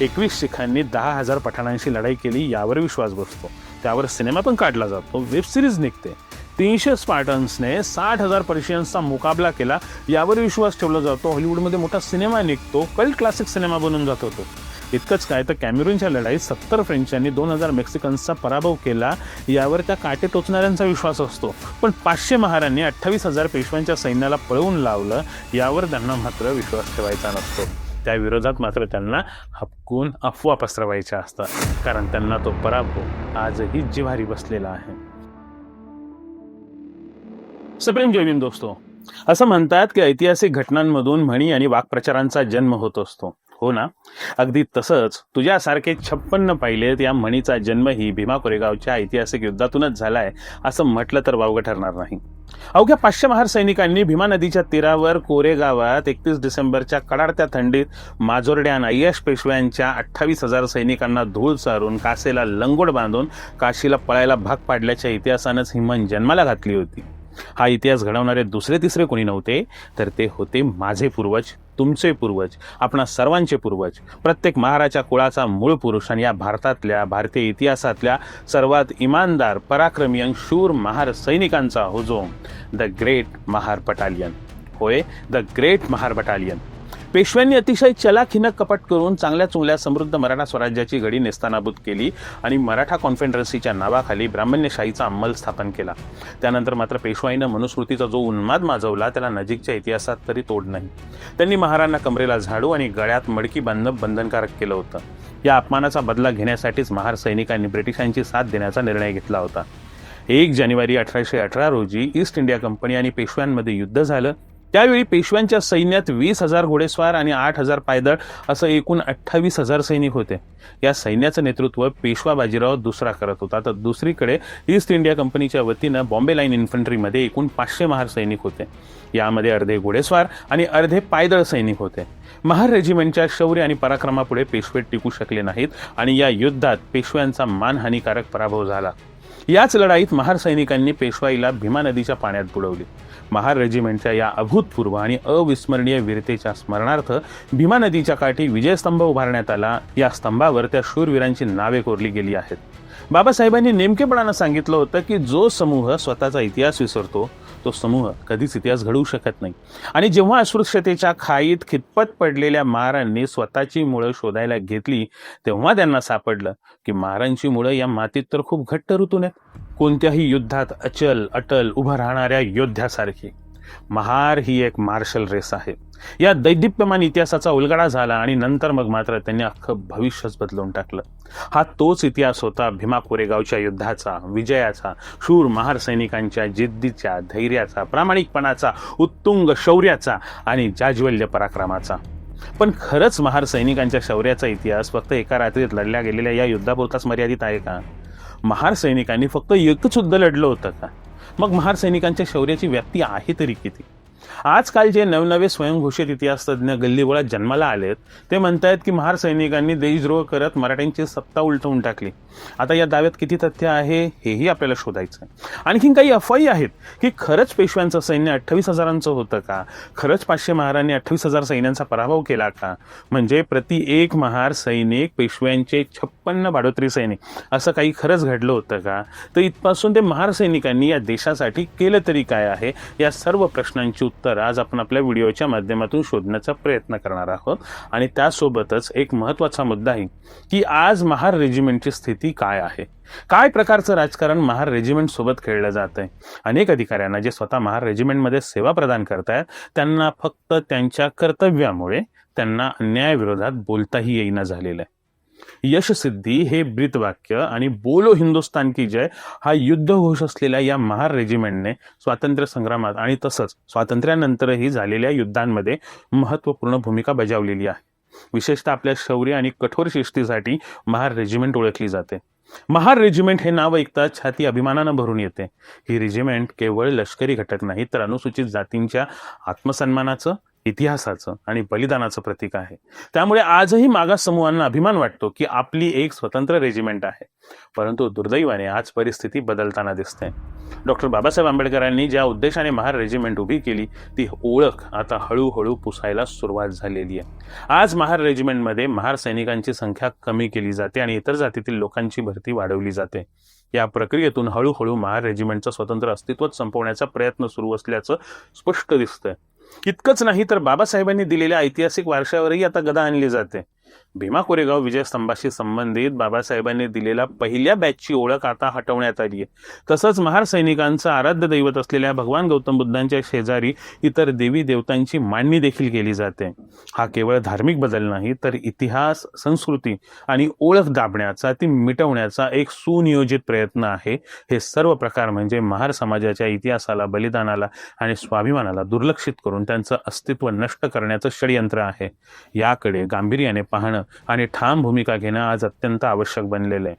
21 शिखांनी 10,000 पठाणांशी लढाई केली यावर विश्वास बसतो. त्यावर सिनेमा पण काढला जातो, वेब सिरीज निघते. 300 स्पार्टन्सने 60,000 पर्शियन्सचा मुकाबला केला यावर विश्वास ठेवला जातो. हॉलिवूडमध्ये मोठा सिनेमा निघतो, कल्ट क्लासिक सिनेमा बनून जातो तो. इतकंच काय तर कॅमेरूनच्या लढाईत 70 फ्रेंचांनी 2,000 मेक्सिकन्सचा पराभव केला यावर त्या काटे टोचणाऱ्यांचा विश्वास असतो. पण 500 महारांनी 28,000 पेशव्यांच्या सैन्याला पळवून लावलं यावर त्यांना मात्र विश्वास ठेवायचा नसतो. त्या विरोधात मात्र त्यांना हपकून अफवा पसरवायच्या असतात, कारण त्यांना तो पराभव आजही जिव्हारी बसलेला आहे. सप्रेम जय भीम दोस्तो. असं म्हणतात की ऐतिहासिक घटनांमधून म्हणी आणि वाक्प्रचारांचा जन्म होत असतो. हो ना, अगदी तसंच तुझ्यासारखे 56 पाहिलेत या म्हणीचा जन्मही भीमा कोरेगावच्या ऐतिहासिक युद्धातूनच झालाय असं म्हटलं तर वावगं ठरणार नाही. अवघ्या 500 महार सैनिकांनी भीमा नदीच्या तीरावर कोरेगावात 31 डिसेंबरच्या कडाडत्या थंडीत माजोर्ड्या आणि अय्याश पेशव्यांच्या 28,000 सैनिकांना धूळ चारून कासेला लंगोट बांधून काशीला पळायला भाग पाडल्याच्या इतिहासानंच ही म्हण जन्माला घातली होती. हा इतिहास घडवणारे दुसरे तिसरे कोणी नव्हते, तर ते होते माझे पूर्वज, तुमचे पूर्वज, आपणा सर्वांचे पूर्वज, प्रत्येक महाराच्या कुळाचा मूळ पुरुष आणि या भारतीय इतिहासातल्या सर्वात इमानदार, पराक्रमी आणि शूर महार सैनिकांचा हुजूम, द ग्रेट महार बटालियन. होय, द ग्रेट महार बटालियन. पेशव्यांनी अतिशय चलाखीनं कपट करून चांगल्या चुंगल्या समृद्ध मराठा स्वराज्याची घडी नेस्तानाबूत केली आणि मराठा कॉन्फेडरन्सीच्या नावाखाली ब्राह्मण्यशाहीचा अंमल स्थापन केला. त्यानंतर मात्र पेशवाईनं मनुस्मृतीचा जो उन्माद माजवला त्याला नजीकच्या इतिहासात तरी तोड नाही. त्यांनी महारांना कमरेला झाडू आणि गळ्यात मडकी बांधणं बंधनकारक केलं होतं. या अपमानाचा बदला घेण्यासाठीच महार सैनिकांनी ब्रिटिशांची साथ देण्याचा निर्णय घेतला होता. 1 जानेवारी 1818 रोजी ईस्ट इंडिया कंपनी आणि पेशव्यांमध्ये युद्ध झालं. त्यावेळी पेशव्यांच्या सैन्यात 20,000 घोडेस्वार आणि 8,000 पायदळ असं एकूण 28,000 सैनिक होते. या सैन्याचं नेतृत्व पेशवा बाजीराव दुसरा करत होता. तर दुसरीकडे ईस्ट इंडिया कंपनीच्या वतीनं बॉम्बे लाईन इन्फंट्रीमध्ये एकूण 500 महार सैनिक होते. यामध्ये अर्धे घोडेस्वार आणि अर्धे पायदळ सैनिक होते. महार रेजिमेंटच्या शौर्य आणि पराक्रमापुढे पेशवे टिकू शकले नाहीत आणि या युद्धात पेशव्यांचा मानहानीकारक पराभव झाला. याच लढाईत महार सैनिकांनी पेशवाईला भीमा नदीच्या पाण्यात बुडवली. महार रेजिमेंटच्या या अभूतपूर्व आणि अविस्मरणीय वीरतेच्या स्मरणार्थ भीमा नदीच्या काठी विजयस्तंभ उभारण्यात आला. या स्तंभावर त्या शूरवीरांची नावे कोरली गेली आहेत. बाबासाहेबांनी नेमकेपणानं सांगितलं होतं की जो समूह स्वतःचा इतिहास विसरतो तो समूह कधीच इतिहास घडवू शकत नाही. आणि जेव्हा अस्पृश्यतेच्या खाईत खितपत पडलेल्या महारांनी स्वतःची मुळं शोधायला घेतली तेव्हा त्यांना सापडलं की महारांची मुळं या मातीत तर खूप घट्ट रुतून आहेत, कोणत्याही युद्धात अचल अटल उभं राहणाऱ्या योद्ध्यासारखी. महार ही एक मार्शल रेस आहे. या दैदिप्यमान इतिहासाचा उलगडा झाला आणि नंतर मग मात्र त्यांनी अख्खं भविष्यच बदलून टाकलं. हा तोच इतिहास होता भीमा कोरेगावच्या युद्धाचा, विजयाचा, शूर महार सैनिकांच्या जिद्दीच्या, धैर्याचा, प्रामाणिकपणाचा, उत्तुंग शौर्याचा आणि जाज्वल्य पराक्रमाचा. पण खरंच महार सैनिकांच्या शौर्याचा इतिहास फक्त एका रात्रीत लढल्या गेलेल्या या युद्धापुरताच मर्यादित आहे का? महार सैनिकांनी फक्त एकच युद्ध लढलं होतं का? मग महार सैनिकांच्या शौर्याची व्याप्ती आहे तरी किती? आजकाल जे नवनवे स्वयंघोषित इतिहास तज्ज्ञ गल्लीबोळात जन्माला आलेत ते म्हणतायत की महार सैनिकांनी देशद्रोह करत मराठ्यांची सत्ता उलटवून टाकली. आता या दाव्यात किती तथ्य आहे हेही आपल्याला शोधायचं आहे. आणखीन काही अफवाही आहेत की खरंच पेशव्यांचं सैन्य 28,000 होतं का? खरंच 500 महारांनी 28,000 सैन्यांचा पराभव केला का? म्हणजे प्रति एक महार सैनिक पेशव्यांचे 56 बाडोत्री सैनिक असं काही खरंच घडलं होतं का? तर इथपासून ते महार सैनिकांनी या देशासाठी केलं तरी काय आहे, या सर्व प्रश्नांची उत्तर आज आपण आपल्या व्हिडिओच्या माध्यमातून शोधण्याचा प्रयत्न करणार आहोत. आणि त्यासोबतच एक महत्त्वाचा मुद्दा आहे की आज महार रेजिमेंटची स्थिती काय आहे, काय प्रकारचं राजकारण महार रेजिमेंट सोबत खेळलं जात आहे. अनेक अधिकाऱ्यांना जे स्वतः महार रेजिमेंटमध्ये सेवा प्रदान करतायत त्यांना फक्त त्यांच्या कर्तव्यामुळे त्यांना अन्यायाविरोधात बोलताही येईना झालेलं आहे. यशसिद्धी हे ब्रीदवाक्य आणि बोलो हिंदुस्तान की जय हा युद्धघोष असलेल्या या महार रेजिमेंटने स्वातंत्र्य संग्रामात आणि तसंच स्वातंत्र्यानंतरही झालेल्या युद्धांमध्ये महत्त्वपूर्ण भूमिका बजावलेली आहे. विशेषतः आपल्या शौर्य आणि कठोर शिस्तीसाठी महार रेजिमेंट ओळखली जाते. महार रेजिमेंट हे नाव ऐकताच छाती अभिमानानं भरून येते. ही रेजिमेंट केवळ लष्करी घटक नाही तर अनुसूचित जातींच्या आत्मसन्मानाचं, इतिहासाचं आणि बलिदानाचं प्रतीक आहे. त्यामुळे आजही मागास समूहांना अभिमान वाटतो की आपली एक स्वतंत्र रेजिमेंट आहे. परंतु दुर्दैवाने आज परिस्थिती बदलताना दिसते. डॉक्टर बाबासाहेब आंबेडकरांनी ज्या उद्देशाने महार रेजिमेंट उभी केली ती ओळख आता हळूहळू पुसायला सुरुवात झालेली आहे. आज महार रेजिमेंटमध्ये महार सैनिकांची संख्या कमी केली जाते आणि इतर जातीतील लोकांची भरती वाढवली जाते. या प्रक्रियेतून हळूहळू महार रेजिमेंटचं स्वतंत्र अस्तित्वच संपवण्याचा प्रयत्न सुरू असल्याचं स्पष्ट दिसतंय. इतकंच नाही तर बाबासाहेबांनी दिलेल्या ऐतिहासिक वारशावरही आता गदा आणली जाते. भीमा कोरेगाव विजयस्तंभाशी संबंधित बाबासाहेबांनी दिलेल्या पहिल्या बॅचची ओळख आता हटवण्यात आली आहे. तसंच महार सैनिकांचं आराध्य दैवत असलेल्या भगवान गौतम बुद्धांच्या शेजारी इतर देवी देवतांची मांडणी देखील केली जाते. हा केवळ धार्मिक बदल नाही तर इतिहास, संस्कृती आणि ओळख दाबण्याचा, ती मिटवण्याचा एक सुनियोजित प्रयत्न आहे. हे सर्व प्रकार म्हणजे महार समाजाच्या इतिहासाला, बलिदानाला आणि स्वाभिमानाला दुर्लक्षित करून त्यांचं अस्तित्व नष्ट करण्याचं षडयंत्र आहे. याकडे गांभीर्याने पाहणं आणि ठाम भूमिका घेणं आज अत्यंत आवश्यक बनलेलं आहे.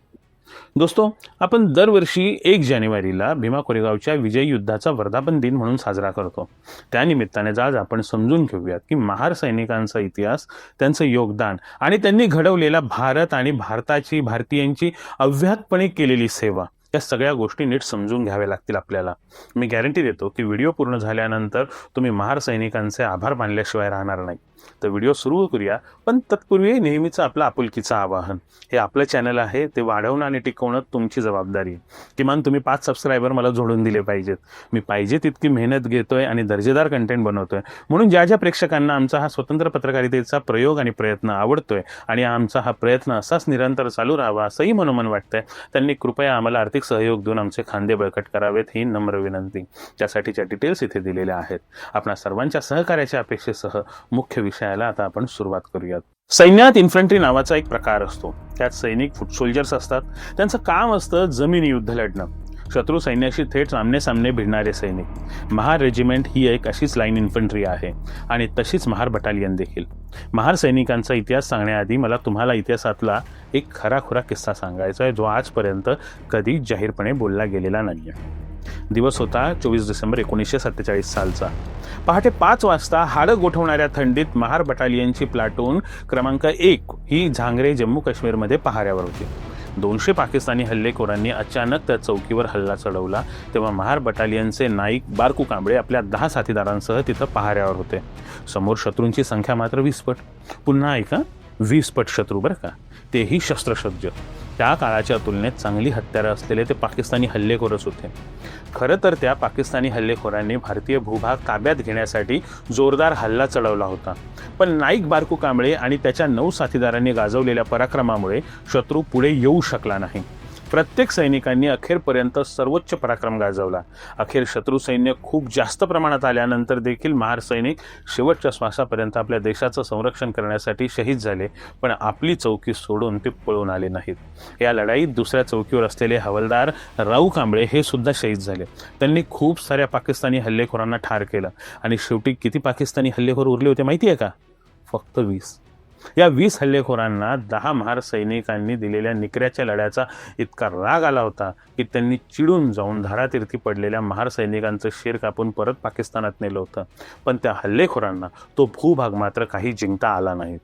दोस्तो, आपण दरवर्षी 1 जानेवारीला भीमा कोरेगावच्या विजय युद्धाचा वर्धापन दिन म्हणून साजरा करतो. त्यानिमित्ताने आज आपण समजून घेऊयात की महार सैनिकांचा इतिहास, त्यांचं योगदान आणि त्यांनी घडवलेला भारत आणि भारतीयांची अव्याहतपणे केलेली सेवा, या सगळ्या गोष्टी नीट समजून घ्याव्या लागतील आपल्याला. मी गॅरंटी देतो की व्हिडिओ पूर्ण झाल्यानंतर तुम्ही महार सैनिकांचे आभार मानल्याशिवाय राहणार नाही. तर व्हिडिओ सुरू करूया, पण तत्पूर्वी नेहमीचं आपलं आपुलकीचं आवाहन. हे आपलं चॅनल आहे, ते वाढवणं आणि टिकवणं तुमची जबाबदारी आहे. किमान तुम्ही 5 सबस्क्रायबर मला जोडून दिले पाहिजेत. मी पाहिजे तितकी मेहनत घेतोय आणि दर्जेदार कंटेंट बनवतोय. म्हणून ज्या प्रेक्षकांना आमचा हा स्वतंत्र पत्रकारितेचा प्रयोग आणि प्रयत्न आवडतोय आणि आमचा हा प्रयत्न असाच निरंतर चालू राहावा असंही मनोमन वाटतंय, त्यांनी कृपया आम्हाला आर्थिक सहयोग देऊन आमचे खांदे बळकट करावेत, ही नम्र विनंती. त्यासाठीच्या डिटेल्स इथे दिलेल्या आहेत. आपल्या सर्वांच्या सहकार्याच्या अपेक्षेसह मुख्य विषयाला आता आपण सुरुवात करूयात. सैन्यात इन्फंट्री नावाचा एक प्रकार असतो. त्यात सैनिक, फूट सोल्जर्स असतात. त्यांचं काम असतं जमिनी युद्ध लढणं, शत्रू सैन्याशी थेट सामने भिडणारे सैनिक. महार रेजिमेंट ही एक अशीच लाईन इन्फंट्री आहे आणि तशीच महार बटालियन देखील. महार सैनिकांचा इतिहास सांगण्याआधी मला तुम्हाला इतिहासातला एक खराखुरा किस्सा सांगायचा आहे, जो आजपर्यंत कधी जाहीरपणे बोलला गेलेला नाहीये. दिवस होता 24 डिसेंबर 1947 सालचा. पहाटे 5 वाजता हाडं गोठवणाऱ्या थंडीत महार बटालियनची प्लाटून क्रमांक 1 ही झांगरे, जम्मू काश्मीरमध्ये पहाऱ्यावर होती. 200 पाकिस्तानी हल्लेखोरांनी अचानक त्या चौकीवर हल्ला चढवला. तेव्हा महार बटालियनचे नाईक बारकू कांबळे आपल्या 10 साथीदारांसह तिथं पहाऱ्यावर होते. समोर शत्रूंची संख्या मात्र 20 पट. पुन्हा ऐका, 20 पट शत्रू बरं का, तेही शस्त्रसज्ज. त्या काळाच्या तुलनेत चांगली हत्यारं असलेले ते पाकिस्तानी हल्लेखोरच होते. खरं तर त्या पाकिस्तानी हल्लेखोरांनी भारतीय भूभाग ताब्यात घेण्यासाठी जोरदार हल्ला चढवला होता. पण नाईक बारकू कांबळे आणि त्याच्या 9 साथीदारांनी गाजवलेल्या पराक्रमामुळे शत्रू पुढे येऊ शकला नाही. प्रत्येक सैनिकांनी अखेरपर्यंत सर्वोच्च पराक्रम गाजवला. अखेर शत्रू सैन्य खूप जास्त प्रमाणात आल्यानंतर देखील महार सैनिक शेवटच्या श्वासापर्यंत आपल्या देशाचं संरक्षण करण्यासाठी शहीद झाले, पण आपली चौकी सोडून ते पळून आले नाहीत. या लढाईत दुसऱ्या चौकीवर असलेले हवालदार राऊ कांबळे हे सुद्धा शहीद झाले. त्यांनी खूप साऱ्या पाकिस्तानी हल्लेखोरांना ठार केलं आणि शेवटी किती पाकिस्तानी हल्लेखोर उरले होते माहिती आहे का? फक्त 20. या 20 हल्लेखोरांना 10 महार सैनिकांनी दिलेल्या निकऱ्याच्या लढ्याचा इतका राग आला होता की त्यांनी चिडून जाऊन धारातीर्थी पडलेल्या महार सैनिकांचं शिर कापून परत पाकिस्तानात नेलं होतं. पण त्या हल्लेखोरांना तो भूभाग मात्र काही जिंकता आला नाही.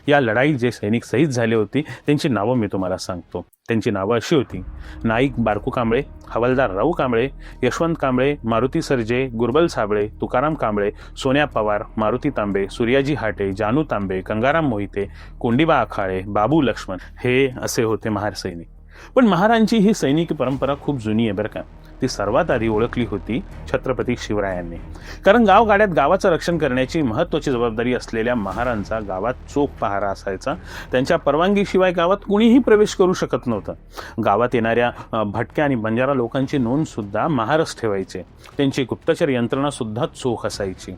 या लढाईत जे सैनिक शहीद झाले होते त्यांची नावं मी तुम्हाला सांगतो. त्यांची नावं अशी होती: नाईक बारकू कांबळे, हवालदार राऊ कांबळे, यशवंत कांबळे, मारुती सरजे, गुरबल साबळे, तुकाराम कांबळे, सोन्या पवार, मारुती तांबे, सूर्याजी हाटे, जानू तांबे, गंगाराम मोहिते, कोंडीबा आखाळे, बाबू लक्ष्मण, हे असे होते महार सैनिक. पण महारांची ही सैनिकी परंपरा खूप जुनी आहे बरं का. ती सर्वात आधी ओळखली होती छत्रपती शिवरायांनी. कारण गावगाड्यात गावाचं रक्षण करण्याची महत्त्वाची जबाबदारी असलेल्या महारांचा गावात चोख पहारा असायचा. त्यांच्या परवानगीशिवाय गावात कुणीही प्रवेश करू शकत नव्हतं. गावात येणाऱ्या भटक्या आणि बंजारा लोकांची नोंद सुद्धा महारच ठेवायचे. त्यांची गुप्तचर यंत्रणा सुद्धा चोख असायची.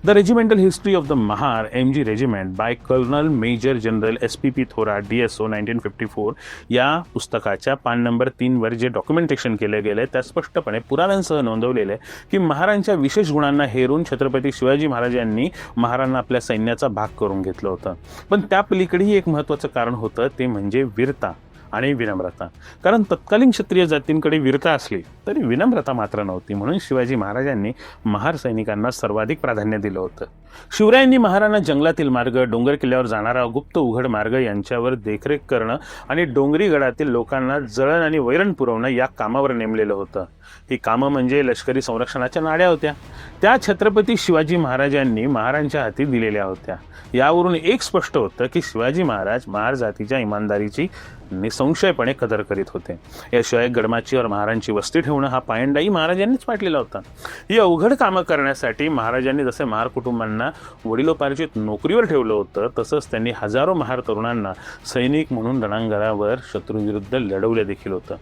The regimental history of the Mahar MG regiment by colonel major general SPP Thorat DSO 1954 या पुस्तकाच्या पान नंबर 3 वर जे डॉक्युमेंटेशन केले गेले त्यात स्पष्टपणे पुराव्यांसह नोंदवलेले की महारांच्या विशेष गुणांना हेरून छत्रपती शिवाजी महाराजांनी महारांना आपल्या सैन्याचा भाग करून घेतलं होतं. पण त्या पलीकडेही एक महत्त्वाचं कारण होतं, ते म्हणजे वीरता आणि विनम्रता. कारण तत्कालीन क्षत्रिय जातींकडे वीरता असली तरी विनम्रता मात्र नव्हती. म्हणून शिवाजी महाराजांनी महार सैनिकांना सर्वाधिक प्राधान्य दिलं होतं. शिवरायांनी महारांना जंगलातील मार्ग, डोंगर किल्ल्यावर जाणारा गुप्त उघड मार्ग यांच्यावर देखरेख करणं आणि डोंगरी गडातील लोकांना जळण आणि वैरण पुरवणं या कामावर नेमलेलं होतं. ही कामं म्हणजे लष्करी संरक्षणाच्या नाड्या होत्या. त्या छत्रपती शिवाजी महाराजांनी महारांच्या हाती दिलेल्या होत्या. यावरून एक स्पष्ट होतं की शिवाजी महाराज महार जातीच्या इमानदारीची निसंशयपणे कदर करीत होते. याशिवाय गडमाचीवर महारांची वस्ती ठेवणं हा पायंडाही महाराजांनीच पाडलेला होता. ही अवघड कामं करण्यासाठी महाराजांनी जसे महार कुटुंबांना वडिलोपार्जित नोकरीवर ठेवलं होतं, तसंच त्यांनी हजारो महार तरुणांना सैनिक म्हणून रणांगणावर शत्रूविरुद्ध लढवले देखील होतं.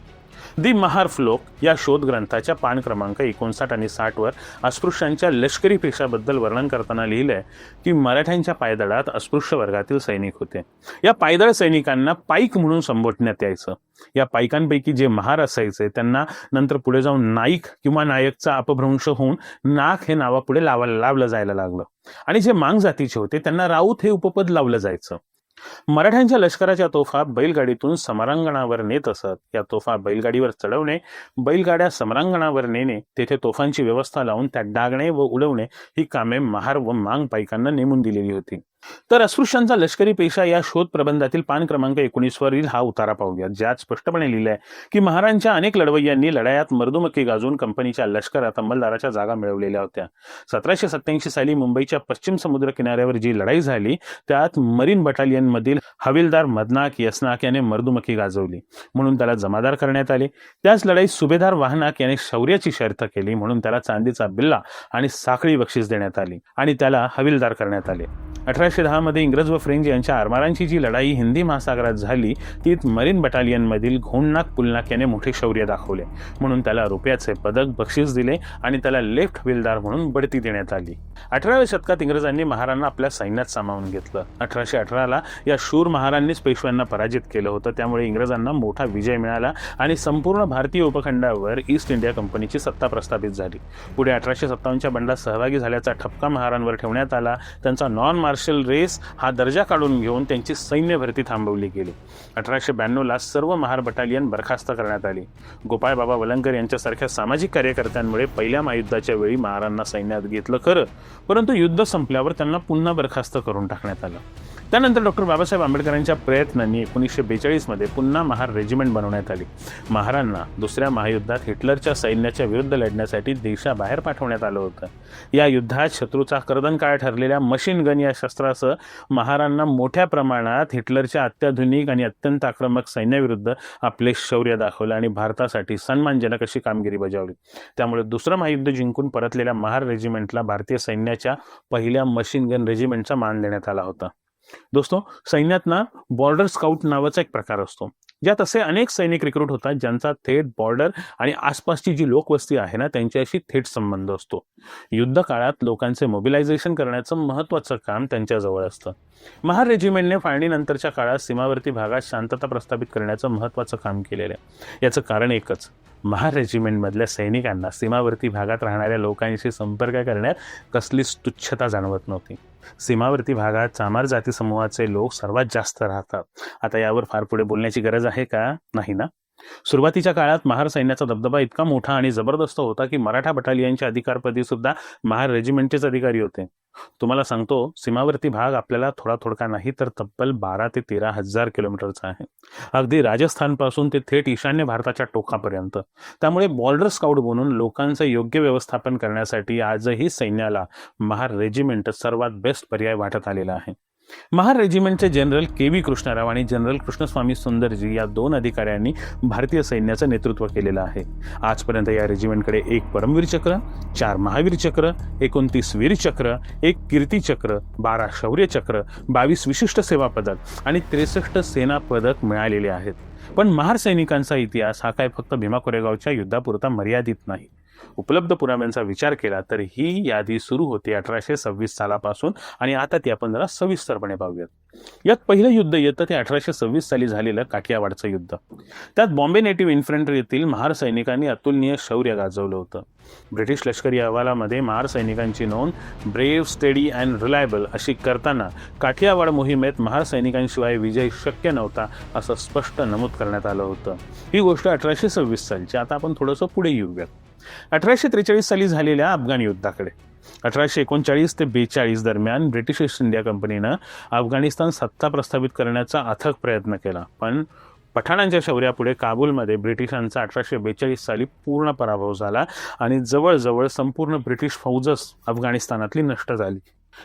दी महार फ्लोक या शोध ग्रंथाच्या पान क्रमांक 59 आणि 60 वर अस्पृश्यांच्या लष्करी पेशाबद्दल वर्णन करताना लिहिलंय की मराठ्यांच्या पायदळात अस्पृश्य वर्गातील सैनिक होते. या पायदळ सैनिकांना पाईक म्हणून संबोधण्यात यायचं. या पाईकांपैकी जे महार असायचे त्यांना नंतर पुढे जाऊन नाईक किंवा नायकचा अपभ्रंश होऊन नाक हे नावापुढे लावलं जायला लागलं आणि जे मांग जातीचे होते त्यांना राऊत हे उपपद लावलं जायचं. मराठ्यांच्या लष्कराच्या तोफा बैलगाडीतून समरांगणावर नेत असत. या तोफा बैलगाडीवर चढवणे, बैलगाड्या समरांगणावर नेणे, तेथे तोफांची व्यवस्था लावून त्यात डागणे व उडवणे ही कामे महार व मांग पाईकांना नेमून दिलेली होती. तर अस्पृश्यांचा लष्करी पेशा या शोध प्रबंधातील पान क्रमांक 19 वरील हा उतारा पाहूया, ज्यात स्पष्टपणे लिहिलंय की महारांच्या अनेक लढवय्यांनी लढायात मर्दुमकी गाजून कंपनीच्या लष्करात अंमलदाराच्या जागा मिळवलेल्या होत्या. 1787 साली मुंबईच्या पश्चिम समुद्र किनाऱ्यावर जी लढाई झाली त्यात मरीन बटालियन मधील हविलदार मदनाक यसनाक याने मर्दुमकी गाजवली म्हणून त्याला जमादार करण्यात आले. त्याच लढाईत सुभेदार वाहनाक याने शौर्याची शर्थ केली म्हणून त्याला चांदीचा बिल्ला आणि साखळी बक्षीस देण्यात आली आणि त्याला हविलदार करण्यात आले. 1810 मध्ये इंग्रज व फ्रेंच यांच्या आरमारांची जी लढाई हिंदी महासागरात झाली तीत मरीन बटालियन मधील घोणनाक पुलनाक याने मोठे शौर्य दाखवले म्हणून त्याला रुपयाचे पदक बक्षीस दिले आणि त्याला लेफ्ट हविलदार म्हणून बढती देण्यात आली. 18व्या शतकात इंग्रजांनी महारांना आपल्या सैन्यात सामावून घेतलं. 1818ला या शूर महारांनीच पेशव्यांना पराजित केलं होतं. त्यामुळे इंग्रजांना मोठा विजय मिळाला आणि संपूर्ण भारतीय उपखंडावर ईस्ट इंडिया कंपनीची सत्ता प्रस्थापित झाली. पुढे 1857च्या बंडात सहभागी झाल्याचा ठपका महारांवर ठेवण्यात आला. त्यांचा नॉन मार्शल रेस हा दर्जा काढून घेऊन त्यांची सैन्य भरती थांबवली गेली. 1892ला सर्व महार बटालियन बरखास्त करण्यात आली. गोपाळ बाबा वलंकर यांच्यासारख्या सामाजिक कार्यकर्त्यांमुळे पहिल्या महायुद्धाच्या वेळी महारांना सैन्यात घेतलं खरं, परंतु युद्ध संपल्यावर त्यांना पुन्हा बरखास्त करून टाकण्यात आलं. त्यानंतर डॉक्टर बाबासाहेब आंबेडकरांच्या प्रयत्नांनी 1942 मध्ये पुन्हा महार रेजिमेंट बनवण्यात आली. महारांना दुसऱ्या महायुद्धात हिटलरच्या सैन्याच्या विरुद्ध लढण्यासाठी देशाबाहेर पाठवण्यात आलं होतं. या युद्धात शत्रूचा कर्दनकाळ ठरलेल्या मशीन गन या शस्त्रासह महारांना मोठ्या प्रमाणात हिटलरच्या अत्याधुनिक आणि अत्यंत आक्रमक सैन्याविरुद्ध आपले शौर्य दाखवलं आणि भारतासाठी सन्मानजनक अशी कामगिरी बजावली. त्यामुळे दुसरं महायुद्ध जिंकून परतलेल्या महार रेजिमेंटला भारतीय सैन्याच्या पहिल्या मशीन गन रेजिमेंटचा मान देण्यात आला होता. दोस्तो, सैन्यात ना बॉर्डर स्काउट नावाचा एक प्रकार असतो, ज्यात असे अनेक सैनिक रिक्रूट होतात ज्यांचा थेट बॉर्डर आणि आसपासची जी लोकवस्ती आहे ना त्यांच्याशी थेट संबंध असतो. युद्ध काळात लोकांचे मोबिलायझेशन करण्याचं महत्त्वाचं काम त्यांच्याजवळ असतं. महार रेजिमेंटने फाळणीनंतरच्या काळात सीमावर्ती भागात शांतता प्रस्थापित करण्याचं महत्त्वाचं काम केलेलं आहे. याचं कारण एकच, महार रेजिमेंटमधल्या सैनिकांना सीमावर्ती भागात राहणाऱ्या लोकांशी संपर्क करण्यात कसलीच तुच्छता जाणवत नव्हती. सीमावर्ती भागात चामार जाती समूहाचे लोक सर्वात जास्त राहतात. आता यावर फार पुढे बोलण्याची गरज आहे का? नाही ना. सुरुवातीच्या काळात महार सैन्याचा दबदबा इतका मोठा आणि जबरदस्त होता की मराठा बटालियनच्या अधिकारपदी सुद्धा महार रेजिमेंटचेच अधिकारी होते. तुम्हाला सांगतो, सीमावर्ती भाग आपल्याला थोडा नाही तर तब्बल 12 ते 13 हजार किलोमीटरचा आहे. अगदी राजस्थान पासून ते थेट ईशान्य भारताच्या टोकापर्यंत. त्यामुळे बॉर्डर स्काउट बनून लोकांचं योग्य व्यवस्थापन करण्यासाठी आजही सैन्याला महार रेजिमेंट सर्वात बेस्ट पर्याय वाटत आलेला आहे. महार रेजिमेंटचे जनरल के.व्ही. कृष्णराव आणि जनरल कृष्णस्वामी सुंदरजी या 2 अधिकाऱ्यांनी भारतीय सैन्याचं नेतृत्व केलेलं आहे. आजपर्यंत या रेजिमेंटकडे 1 परमवीर चक्र, 4 महावीर चक्र, 29 वीर चक्र, 1 कीर्ती चक्र, 12 शौर्य चक्र, 22 विशिष्ट सेवा पदक आणि 63 सेना पदक मिळालेले आहेत. पण महार सैनिकांचा इतिहास हा काय फक्त भीमा कोरेगावच्या युद्धापुरता मर्यादित नाही. उपलब्ध पुराव्यांचा विचार केला तर ही यादी सुरू होते 1826 सालापासून आणि आता ती आपण जरा सविस्तरपणे पाहूयात. यात पहिलं युद्ध येतं ते 1826 साली झालेलं काठियावाडचं युद्ध. त्यात बॉम्बे नेटिव्ह इन्फंट्रीतील महार सैनिकांनी अतुलनीय शौर्य गाजवलं होतं. ब्रिटिश लष्करी अहवालामध्ये महार सैनिकांची नोंद ब्रेव्ह, स्टेडी अँड रिलायबल अशी करताना काठियावाड मोहिमेत महार सैनिकांशिवाय विजय शक्य नव्हता असं स्पष्ट नमूद करण्यात आलं होतं. ही गोष्ट 1826 सालची. आता आपण थोडंसं पुढे येऊयात 1843 साली झालेल्या अफगाण युद्धाकडे. 1839 ते 42 दरम्यान ब्रिटिश ईस्ट इंडिया कंपनीनं अफगाणिस्तान सत्ता प्रस्थापित करण्याचा अथक प्रयत्न केला, पण पठाणांच्या शौर्यापुढे काबूलमध्ये ब्रिटिशांचा 1842 साली पूर्ण पराभव झाला आणि जवळजवळ संपूर्ण ब्रिटिश फौजच अफगाणिस्तानातली नष्ट झाली.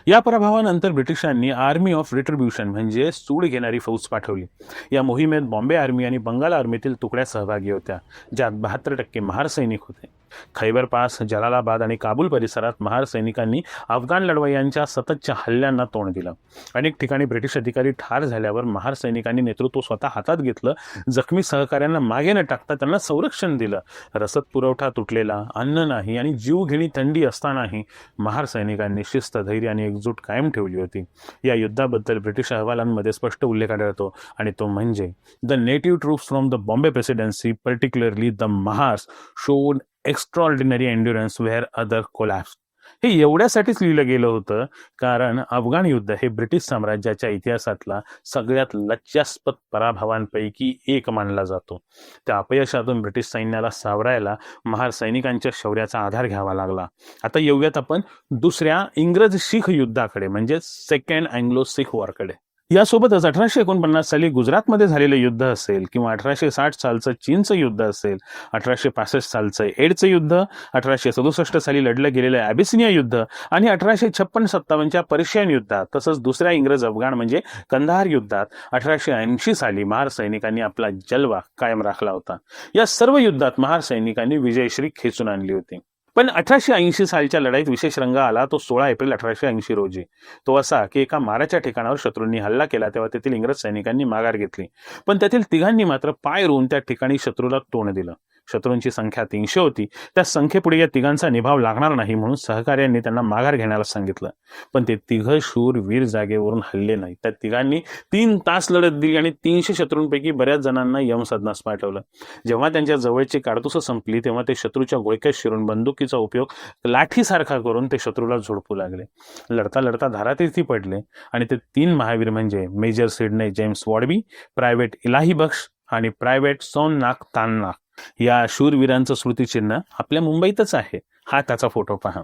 या पराभवानंतर ब्रिटिशांनी आर्मी ऑफ रिट्रिब्युशन म्हणजे सूड घेणारी फौज पाठवली. या मोहिमेत बॉम्बे आर्मी आणि बंगाल आर्मीतील तुकड्या सहभागी होत्या, ज्यात 72% महार सैनिक होते. खैबर पास, जलालाबाद आणि काबूल परिसरात महार सैनिकांनी अफगाण लढवय्यांच्या सततच्या हल्ल्यांना तोंड दिलं. अनेक ठिकाणी ब्रिटिश अधिकारी ठार झाल्यावर महार सैनिकांनी नेतृत्व स्वतः हातात घेतलं. जखमी सहकाऱ्यांना मागे न टाकता त्यांना संरक्षण दिलं. रसद पुरवठा तुटलेला, अन्न नाही आणि जीवघेणी थंडी असतानाही महार सैनिकांनी शिस्त, धैर्य आणि एकजूट कायम ठेवली होती. या युद्धाबद्दल ब्रिटिश अहवालांमध्ये स्पष्ट उल्लेख आढळतो आणि तो म्हणजे the native troops from the Bombay presidency, particularly the Mahars, showed extraordinary endurance where other collapse. हे एवढ्यासाठीच लिहिलं गेलं होतं कारण अफगाण युद्ध हे ब्रिटिश साम्राज्याच्या इतिहासातला सगळ्यात लज्जास्पद पराभवांपैकी एक मानला जातो. त्या अपयशातून ब्रिटिश सैन्याला सावरायला महार सैनिकांच्या शौर्याचा आधार घ्यावा लागला. आता येऊयात आपण दुसऱ्या इंग्रज शीख युद्धाकडे, म्हणजे सेकंड अँग्लो शीख वॉरकडे. यासोबतच 1849 साली गुजरातमध्ये झालेलं युद्ध असेल किंवा 1860 सालचं चीनचं युद्ध असेल, 1865 सालचं एडचं युद्ध, 1867 साली लढलं गेलेलं ॲबिसिनिया युद्ध आणि 1856-57च्या पर्शियन युद्धात, तसंच दुसऱ्या इंग्रज अफगाण म्हणजे कंदाहार युद्धात 1880 साली महार सैनिकांनी आपला जलवा कायम राखला होता. या सर्व युद्धात महार सैनिकांनी विजयश्री खेचून आणली होती. पण 1880 सालच्या लढाईत विशेष रंग आला तो 16 एप्रिल 1880 रोजी. तो असा की एका माराच्या ठिकाणावर शत्रूंनी हल्ला केला तेव्हा तेथील इंग्रज सैनिकांनी माघार घेतली, पण त्यातील तिघांनी मात्र पाय रोवून त्या ठिकाणी शत्रूला तोंड दिलं. शत्रूंची संख्या 300 होती. त्या संख्येपुढे या तिघांचा निभाव लागणार नाही म्हणून सहकार्यांनी त्यांना माघार घेण्याला सांगितलं, पण ते तिघं शूर वीर जागेवरून हल्ले नाही. त्या तिघांनी 3 तास लढत दिली आणि 300 शत्रूंपैकी बऱ्याच जणांना यमसदनास पाठवलं. जेव्हा त्यांच्या जवळची काडतुसं संपली तेव्हा ते शत्रूच्या गोळक्यात शिरून बंदुकीचा उपयोग लाठीसारखा करून ते शत्रूला झोडपू लागले. लढता लढता धारातीर्थी पडले आणि ते 3 महावीर म्हणजे मेजर सिडने जेम्स वॉडबी, प्रायव्हेट इलाही बख्श आणि प्रायव्हेट सोननाक ताननाक या शूरवीरांचं स्मृतिचिन्ह आपल्या मुंबईतच आहे. हा त्याचा फोटो पहा.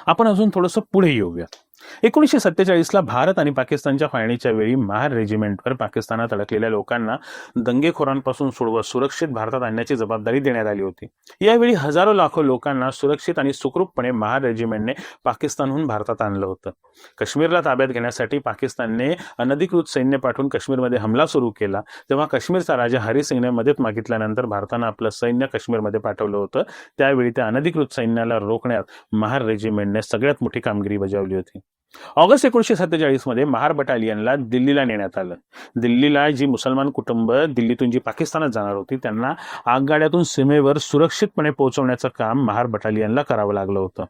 आपण अजून थोडंसं पुढे येऊया. 1947ला भारत आणि पाकिस्तानच्या फाळणीच्या वेळी महार रेजिमेंटवर पाकिस्तानात अडकलेल्या लोकांना दंगेखोरांपासून सोडवत सुरक्षित भारतात आणण्याची जबाबदारी देण्यात आली होती. यावेळी हजारो लाखो लोकांना सुरक्षित आणि सुखरूपपणे महार रेजिमेंटने पाकिस्तानहून भारतात आणलं होतं. काश्मीरला ताब्यात घेण्यासाठी पाकिस्तानने अनधिकृत सैन्य पाठवून काश्मीरमध्ये हमला सुरू केला. तेव्हा काश्मीरचा राजा हरी सिंगने मदत मागितल्यानंतर भारतानं आपलं सैन्य काश्मीरमध्ये पाठवलं होतं. त्यावेळी त्या अनधिकृत सैन्याला रोखण्यात महार रेजिमेंटने सगळ्यात मोठी कामगिरी बजावली होती. ऑगस्ट 1947 मध्ये महार बटालियनला दिल्लीला नेण्यात आलं. दिल्लीला जी मुसलमान कुटुंब दिल्लीतून जी पाकिस्तानात जाणार होती त्यांना आगगाड्यातून सीमेवर सुरक्षितपणे पोहोचवण्याचं काम महार बटालियनला करावं लागलं होतं.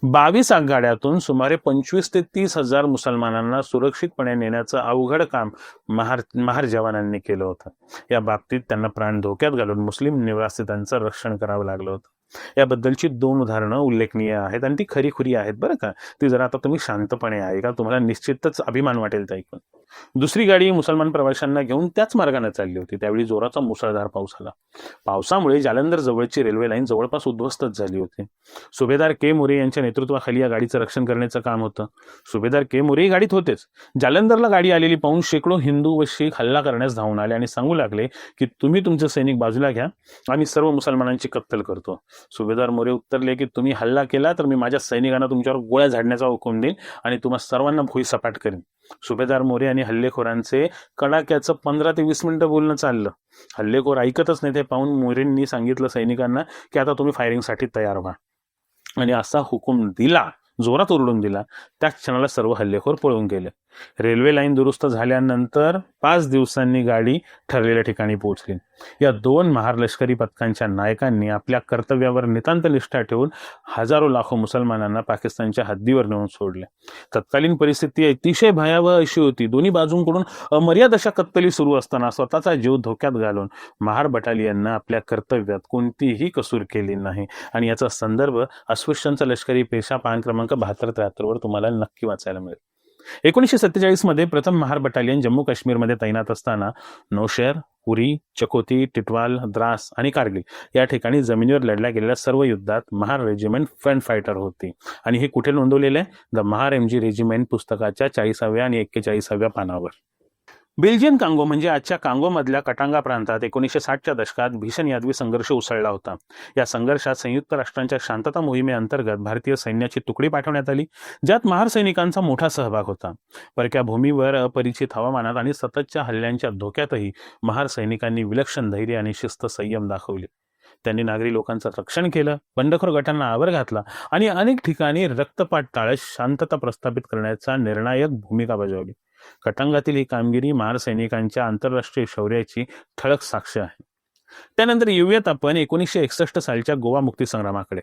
22 आगगाड्यातून सुमारे 25 ते 30 हजार मुसलमानांना सुरक्षितपणे नेण्याचं अवघड काम महार जवानांनी केलं होतं. या बाबतीत त्यांना प्राण धोक्यात घालून मुस्लिम निवासितांचं रक्षण करावं लागलं होतं. याबद्दलची 2 उदाहरणं उल्लेखनीय आहेत आणि ती खरीखुरी आहेत बरं का. ती जरा आता तुम्ही शांतपणे ऐका, तुम्हाला निश्चितच अभिमान वाटेल ते ऐकून. दुसरी गाडी मुसलमान प्रवाशांना घेऊन त्याच मार्गाने चालली होती. त्यावेळी जोराचा मुसळधार पाऊस आला. पावसामुळे जालंधर जवळची रेल्वे लाईन जवळपास उद्ध्वस्तच झाली होती. सुभेदार के मोरे यांच्या नेतृत्वाखाली या गाडीचं रक्षण करण्याचं काम होतं. सुभेदार के मोरे गाडीत होतेच. जालंधरला गाडी आलेली पाहून शेकडो हिंदू व शीख हल्ला करण्यास धावून आले आणि सांगू लागले की तुम्ही तुमचे सैनिक बाजूला घ्या, आम्ही सर्व मुसलमानांची कत्तल करतो. सुभेदार मोरे उत्तरले की तुम्ही हल्ला केला तर मी माझ्या सैनिकांना तुमच्यावर गोळ्या झाडण्याचा हुकूम देईन आणि तुम्हा सर्वांना भुईसपाट करेन. सुभेदार मोरे आणि हल्लेखोरांचे कडाक्याचं 15 ते 20 मिनिटं बोलणं चाललं. हल्लेखोर ऐकतच नाही. ते पाहून मोरेंनी सांगितलं सैनिकांना की आता तुम्ही फायरिंगसाठी तयार व्हा आणि असा हुकूम दिला, जोरात ओरडून दिला. त्या क्षणाला सर्व हल्लेखोर पळून गेले. रेल्वे लाईन दुरुस्त झाल्यानंतर 5 दिवसांनी गाडी ठरलेल्या ठिकाणी पोहोचली. या 2 महार लष्करी पथकांच्या नायकांनी आपल्या कर्तव्यावर नितांत निष्ठा ठेवून हजारो लाखो मुसलमानांना पाकिस्तानच्या हद्दीवर नेऊन सोडले. तत्कालीन परिस्थिती अतिशय भयावह अशी होती. दोन्ही बाजूंकडून अमर्याद अशा कत्तली सुरू असताना स्वतःचा जीव धोक्यात घालून महार बटालियननं आपल्या कर्तव्यात कोणतीही कसूर केली नाही आणि याचा संदर्भ अस्पृश्यांचा लष्करी पेशा पान क्रमांक 72-73 वर तुम्हाला नक्की वाचायला मिळेल. 1947 मध्ये प्रथम महार बटालियन जम्मू काश्मीरमध्ये तैनात असताना नौशेर, उरी, चकोती, टिटवाल, द्रास आणि कारगिल या ठिकाणी जमिनीवर लढल्या गेलेल्या सर्व युद्धात महार रेजिमेंट फ्रंट फायटर होती. आणि हे कुठे नोंदवलेलं आहे? द महार MG रेजिमेंट पुस्तकाच्या 40व्या आणि 41व्या पानावर. बेल्जियन कांगो म्हणजे आजच्या कांगोमधल्या कटांगा प्रांतात 1960च्या दशकात भीषण यादवी संघर्ष उसळला होता. या संघर्षात संयुक्त राष्ट्रांच्या शांतता मोहिमेअंतर्गत भारतीय सैन्याची तुकडी पाठवण्यात आली, ज्यात महार सैनिकांचा मोठा सहभाग होता. परक्या भूमीवर, अपरिचित हवामानात आणि सततच्या हल्ल्यांच्या धोक्यातही महार सैनिकांनी विलक्षण धैर्य आणि शिस्त संयम दाखवले. त्यांनी नागरी लोकांचं रक्षण केलं, बंडखोर गटांना आवर घातला आणि अनेक ठिकाणी रक्तपात टाळत शांतता प्रस्थापित करण्याचा निर्णायक भूमिका बजावली. कटांगातील ही कामगिरी महार सैनिकांच्या आंतरराष्ट्रीय शौर्याची ठळक साक्ष आहे. त्यानंतर येऊयात आपण 1961 सालच्या गोवा मुक्तीसंग्रामाकडे.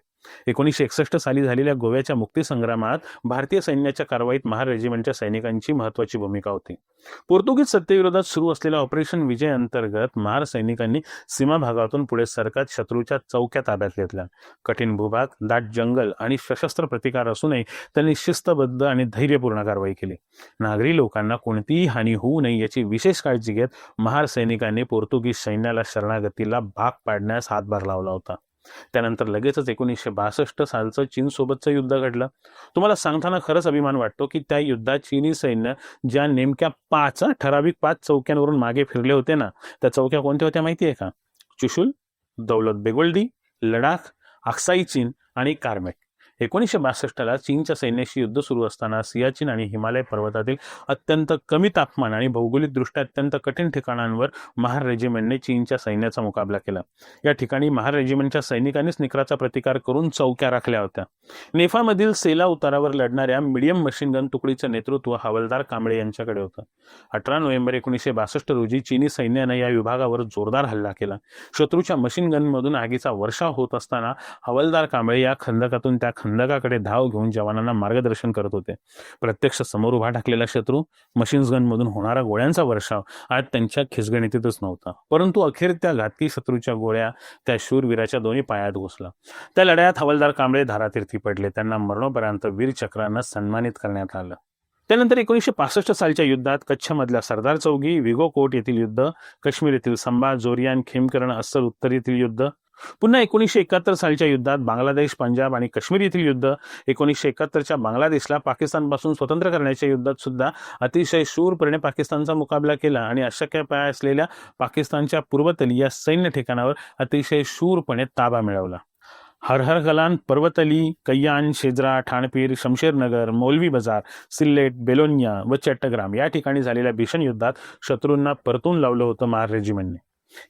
1961 साली झालेल्या गोव्याच्या मुक्तीसंग्रामात भारतीय सैन्याच्या कारवाईत महार रेजिमेंटच्या सैनिकांची महत्वाची भूमिका होती. पोर्तुगीज सत्तेविरोधात सुरू असलेल्या ऑपरेशन विजय अंतर्गत महार सैनिकांनी सीमा भागातून पुढे सरकत शत्रूच्या चौक्या ताब्यात घेतल्या. कठीण भूभाग, दाट जंगल आणि सशस्त्र प्रतिकार असूनही त्यांनी शिस्तबद्ध आणि धैर्यपूर्ण कारवाई केली. नागरी लोकांना कोणतीही हानी होऊ नये याची विशेष काळजी घेत महार सैनिकांनी पोर्तुगीज सैन्याला शरणागतीला भाग पाडण्यास हातभार लावला होता. त्यानंतर लगेचच 1962 सालचं चीनसोबतचं युद्ध घडलं. तुम्हाला सांगताना खरंच अभिमान वाटतो की त्या युद्धात चीनी सैन्य ज्या नेमक्या ठराविक 5 चौक्यांवरून मागे फिरले होते ना, त्या चौक्या कोणत्या होत्या माहिती आहे का? चुशुल, दौलत बेगोल्डी, लडाख, अक्साई चीन आणि कार्मेक. 1962ला चीनच्या सैन्याशी युद्ध सुरू असताना सियाचीन आणि हिमालय पर्वतातील अत्यंत कमी तापमान आणि भौगोलिकदृष्ट्या अत्यंत कठीण ठिकाणांवर महार रेजिमेंटने चीनच्या सैन्याचा मुकाबला केला. या ठिकाणी महार रेजिमेंटच्या सैनिकांनीच निकराचा प्रतिकार करून चौक्या राखल्या होत्या. नेफामधील सेला उतारावर लढणाऱ्या मीडियम मशीन गन तुकडीचं नेतृत्व हवालदार कांबळे यांच्याकडे होतं. 18 नोव्हेंबर 1962 रोजी चीनी सैन्यानं या विभागावर जोरदार हल्ला केला. शत्रूच्या मशीन गनमधून आगीचा वर्षाव होत असताना हवालदार कांबळे या खंदकातून त्या खंदकाकडे धाव घेऊन जवानांना मार्गदर्शन करत होते. प्रत्यक्ष समोर उभा ठाकलेला शत्रू, मशीन्स गनमधून होणारा गोळ्यांचा वर्षाव आज त्यांच्या खिसगणितीतच नव्हता. परंतु अखेर त्या घातकी शत्रूच्या गोळ्या त्या शूरवीराच्या दोन्ही पायात घुसला. त्या लढ्यात हवालदार कांबळे धारातीर्थी पडले. त्यांना मरणोपरांत वीर चक्रानं सन्मानित करण्यात आलं. त्यानंतर 1965 सालच्या युद्धात कच्छमधल्या सरदार चौकी, विगो कोट येथील युद्ध, काश्मीर येथील संबा, जोरियान, खेमकरण, अस्सल उत्तर येथील युद्ध, पुन्हा 1971 सालच्या युद्धात बांगलादेश, पंजाब आणि काश्मीर येथील युद्ध, 1971च्या बांगलादेशला पाकिस्तानपासून स्वतंत्र करण्याच्या युद्धात सुद्धा अतिशय शूरपणे पाकिस्तानचा मुकाबला केला आणि अशक्यपाय असलेल्या पाकिस्तानच्या पूर्वतली या सैन्य ठिकाणावर अतिशय शूरपणे ताबा मिळवला. हरहर गलान, पर्वतली, कय्यान, शेजरा, ठाणपीर, शमशेरनगर, मौलवी बाजार, सिल्लेट, बेलोनिया व चट्टग्राम या ठिकाणी झालेल्या भीषण युद्धात शत्रूंना परतून लावलं होतं महार रेजिमेंटने.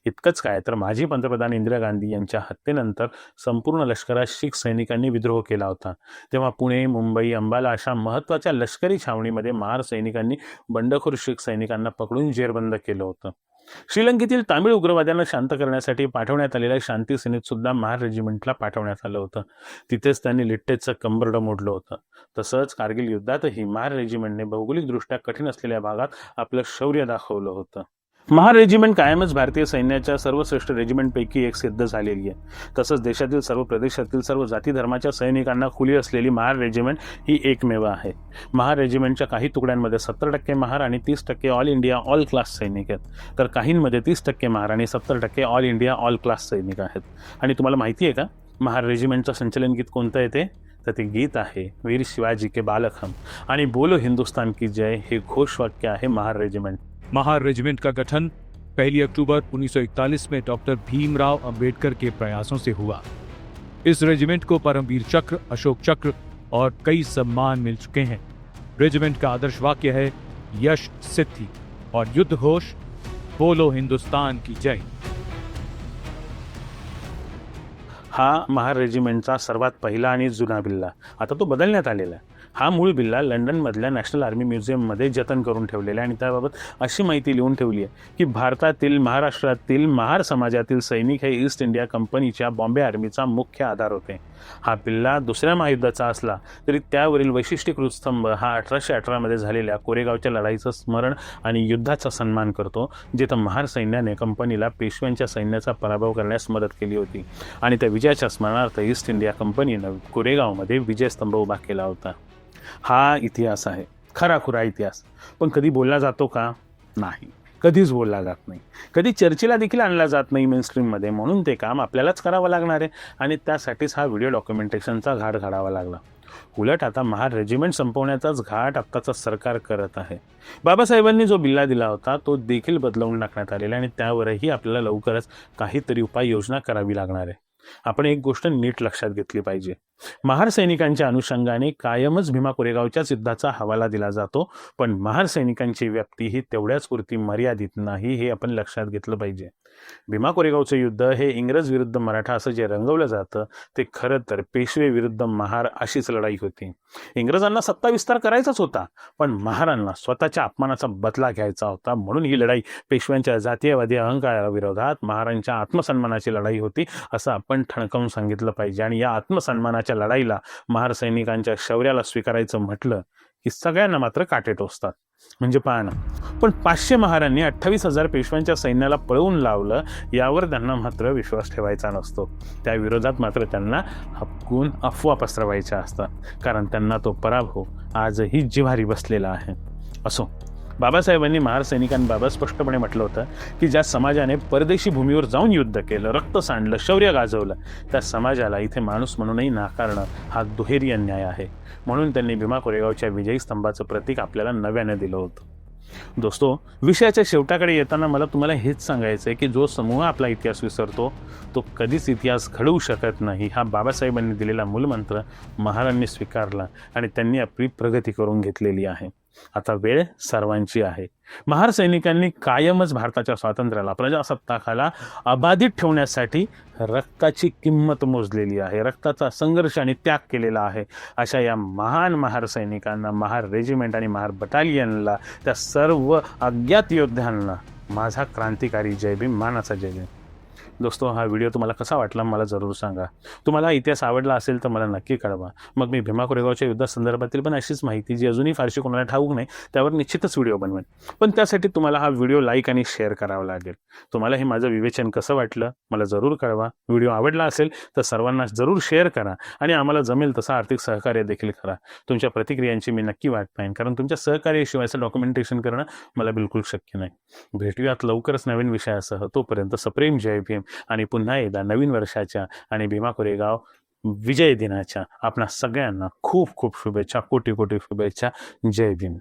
इतकंच काय तर माजी पंतप्रधान इंदिरा गांधी यांच्या हत्येनंतर संपूर्ण लष्करात शीख सैनिकांनी विद्रोह केला होता. तेव्हा पुणे, मुंबई, अंबाला अशा महत्त्वाच्या लष्करी छावणीमध्ये महार सैनिकांनी बंडखोर शीख सैनिकांना पकडून जेरबंद केलं होतं. श्रीलंकेतील तामिळ उग्रवाद्यांना शांत करण्यासाठी पाठवण्यात आलेल्या शांती सेनेत सुद्धा महार रेजिमेंटला पाठवण्यात आलं होतं. तिथेच त्यांनी लिट्टेचं कंबरडं मोडलं होतं. तसंच कारगिल युद्धातही महार रेजिमेंटने भौगोलिकदृष्ट्या कठीण असलेल्या भागात आपलं शौर्य दाखवलं होतं. महार रेजिमेंट कायमच भारतीय सैन्याच्या सर्वश्रेष्ठ रेजिमेंटपैकी एक सिद्ध झालेली आहे. तसंच देशातील सर्व प्रदेशातील सर्व जाती धर्माच्या सैनिकांना खुली असलेली महार रेजिमेंट ही एकमेव आहे. महार रेजिमेंटच्या काही तुकड्यांमध्ये 70% महार आणि 30% ऑल इंडिया ऑल क्लास सैनिक आहेत, तर काहींमध्ये 30% महार आणि 70% ऑल इंडिया ऑल क्लास सैनिक आहेत. आणि तुम्हाला माहिती आहे का महार रेजिमेंटचं संचलन गीत कोणतं येते? तर ते गीत आहे वीर शिवाजी के बालक हम आणि बोलो हिंदुस्तान की जय हे घोषवाक्य आहे महार रेजिमेंट. महार रेजिमेंट का गठन 1 अक्टूबर 1941 में डॉक्टर भीमराव अंबेडकर के प्रयासों से हुआ. इस रेजिमेंट को परमवीर चक्र, अशोक चक्र और कई सम्मान मिल चुके हैं. रेजिमेंट का आदर्श वाक्य है यश सिद्धि और युद्ध घोष बोलो हिंदुस्तान की जय. हा महार रेजिमेंटचा सर्वात पहिला आणि जुना बिल्ला. आता तो बदलण्यात आलेला आहे. हा मूळ बिल्ला लंडनमधल्या नॅशनल आर्मी म्युझियममध्ये जतन करून ठेवलेला आहे आणि त्याबाबत अशी माहिती लिहून ठेवली आहे की भारतातील महाराष्ट्रातील महार समाजातील सैनिक हे ईस्ट इंडिया कंपनीच्या बॉम्बे आर्मीचा मुख्य आधार होते. हा बिल्ला दुसऱ्या महायुद्धाचा असला तरी त्यावरील वैशिष्ट्यीकृत स्तंभ हा 1818 मध्ये झालेल्या कोरेगावच्या लढाईचं स्मरण आणि युद्धाचा सन्मान करतो, जिथं महार सैन्याने कंपनीला पेशव्यांच्या सैन्याचा पराभव करण्यास मदत केली होती आणि त्या विजयाच्या स्मरणार्थ ईस्ट इंडिया कंपनीनं कोरेगावमध्ये विजयस्तंभ उभा केला होता. हा इतिहास आहे, खराखुरा इतिहास. पण कधी बोलला जातो का? नाही. कधीच बोलला जात नाही, कधी चर्चेला देखील आणला जात नाही मेनस्ट्रीममध्ये. म्हणून ते काम आपल्यालाच करावं लागणार आहे आणि त्यासाठीच हा व्हिडिओ डॉक्युमेंटेशनचा घाट घालावा लागला. उलट आता महार रेजिमेंट संपवण्याचाच घाट आत्ताचं सरकार करत आहे. बाबासाहेबांनी जो बिल्ला दिला होता तो देखील बदलवून टाकण्यात आलेला आणि त्यावरही आपल्याला लवकरच काहीतरी उपाययोजना करावी लागणार आहे. आपण एक गोष्ट नीट लक्षात घेतली पाहिजे. महार सैनिकांच्या अनुषंगाने कायमच भीमा कोरेगावच्या युद्धाचा हवाला दिला जातो, पण महार सैनिकांची व्याप्ती ही तेवढ्याच पुरती मर्यादित नाही हे आपण लक्षात घेतलं पाहिजे. भीमा कोरेगावचं युद्ध हे इंग्रज विरुद्ध मराठा असं जे रंगवलं जातं ते खरं तर पेशवे विरुद्ध महार अशीच लढाई होती. इंग्रजांना सत्ता विस्तार करायचाच होता, पण महारांना स्वतःच्या अपमानाचा बदला घ्यायचा होता. म्हणून ही लढाई पेशव्यांच्या जातीयवादी अहंकाराविरोधात महारांच्या आत्मसन्मानाची लढाई होती असं आपण ठणकावून सांगितलं पाहिजे. आणि या आत्मसन्मानाच्या लढाईला महार सैनिकांच्या शौर्याला स्वीकारायचं म्हटलं की सगळ्यांना मात्र काटे टोचतात. म्हणजे पहा ना, पण 500 महारांनी 28,000 पेशव्यांच्या सैन्याला पळवून लावलं यावर त्यांना मात्र विश्वास ठेवायचा नसतो. त्या विरोधात मात्र त्यांना हपकून अफवा पसरवायच्या असतात, कारण त्यांना तो पराभव आजही जिव्हारी बसलेला आहे. असो, बाबासाहेबांनी महार सैनिकांबाबत स्पष्टपणे म्हटलं होतं की ज्या समाजाने परदेशी भूमीवर जाऊन युद्ध केलं, रक्त सांडलं, शौर्य गाजवलं, त्या समाजाला इथे माणूस म्हणूनही नाकारणं हा दुहेरी अन्याय आहे. म्हणून त्यांनी भीमा कोरेगावच्या विजयी स्तंभाचं प्रतीक आपल्याला नव्यानं दिलं होतं. दोस्तो, विषयाच्या शेवटाकडे येताना मला तुम्हाला हेच सांगायचं आहे की जो समूह आपला इतिहास विसरतो तो कधीच इतिहास घडवू शकत नाही. हा बाबासाहेबांनी दिलेला मूलमंत्र महारांनी स्वीकारला आणि त्यांनी आपली प्रगती करून घेतलेली आहे. आता वेळ सर्वांची आहे. महार सैनिकांनी कायमच भारताच्या स्वातंत्र्याला, प्रजासत्ताकाला अबाधित ठेवण्यासाठी रक्ताची किंमत मोजलेली आहे, रक्ताचा संघर्ष आणि त्याग केलेला आहे. अशा या महान महार सैनिकांना, महार रेजिमेंट आणि महार बटालियनला, त्या सर्व अज्ञात योद्ध्यांना माझा क्रांतिकारी जय भीम, मानाचा जय भीम. दोस्तो, हा व्हिडिओ तुम्हाला कसा वाटला मला जरूर सांगा. तुम्हाला इतिहास आवडला असेल तर मला नक्की कळवा. मग मी भीमा कोरेगावच्या युद्धासंदर्भातील पण अशीच माहिती जी अजूनही फारशी कोणाला ठाऊक नाही त्यावर निश्चितच व्हिडिओ बनवेन. पण त्यासाठी तुम्हाला हा व्हिडिओ लाईक आणि शेअर करावा लागेल. तुम्हाला हे माझं विवेचन कसं वाटलं मला जरूर कळवा. व्हिडिओ आवडला असेल तर सर्वांना जरूर शेअर करा आणि आम्हाला जमेल तसं आर्थिक सहकार्य देखील करा. तुमच्या प्रतिक्रियांची मी नक्की वाट पाहीन, कारण तुमच्या सहकार्याशिवायचं डॉक्युमेंटेशन करणं मला बिलकुल शक्य नाही. भेटूयात लवकरच नवीन विषयासह. तोपर्यंत सप्रेम जय भीम आणि पुन्हा एकदा नवीन वर्षाच्या आणि भीमा कोरेगाव विजय दिनाच्या आपणा सगळ्यांना खूप खूप शुभेच्छा, कोटी कोटी शुभेच्छा. जय भीम.